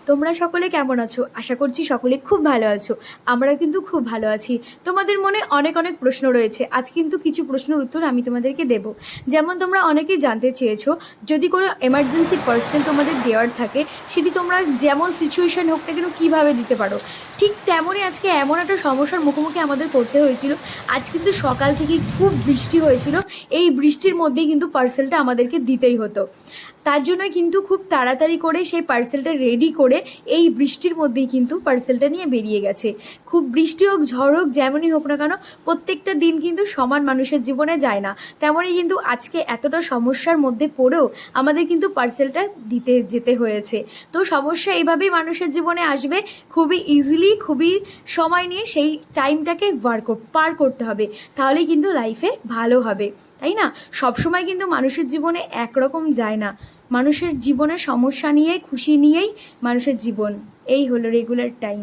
তোমরা সকলে কেমন আছো? আশা করছি সকলে খুব ভালো আছো। আমরা কিন্তু খুব ভালো আছি। তোমাদের মনে অনেক অনেক প্রশ্ন রয়েছে। আজ কিন্তু কিছু প্রশ্নের উত্তর আমি তোমাদেরকে দেব। যেমন তোমরা অনেকেই জানতে চেয়েছো, যদি কোনো এমার্জেন্সি পার্সেল তোমাদের দেওয়ার থাকে, সেটি তোমরা যেমন সিচুয়েশন হোক না কেন কীভাবে দিতে পারো। ঠিক তেমনই আজকে এমন একটা সমস্যার মুখোমুখি আমাদের করতে হয়েছিল। আজ কিন্তু সকাল থেকেই খুব বৃষ্টি হয়েছিল। এই বৃষ্টির মধ্যেই কিন্তু পার্সেলটা আমাদেরকে দিতেই হতো। তার জন্য কিন্তু খুব তাড়াতাড়ি করে সেই পার্সেলটা রেডি করে এই বৃষ্টির মধ্যেই কিন্তু পার্সেলটা নিয়ে বেরিয়ে গেছে। খুব বৃষ্টি হোক, ঝড় হোক, যেমনই হোক না কেন, প্রত্যেকটা দিন কিন্তু সমান মানুষের জীবনে যায় না। তেমনই কিন্তু আজকে এতটা সমস্যার মধ্যে পড়েও আমাদের কিন্তু পার্সেলটা দিতে যেতে হয়েছে। তো সমস্যা এইভাবেই মানুষের জীবনে আসবে। খুবই ইজিলি, খুবই সময় নিয়ে সেই টাইমটাকে পার করতে হবে, তাহলেই কিন্তু লাইফে ভালো হবে, তাই না? সবসময় কিন্তু মানুষের জীবনে একরকম যায় না। মানুষের জীবনে সমস্যা নিয়েই, খুশি নিয়েই মানুষের জীবন। এই হলো রেগুলার টাইম।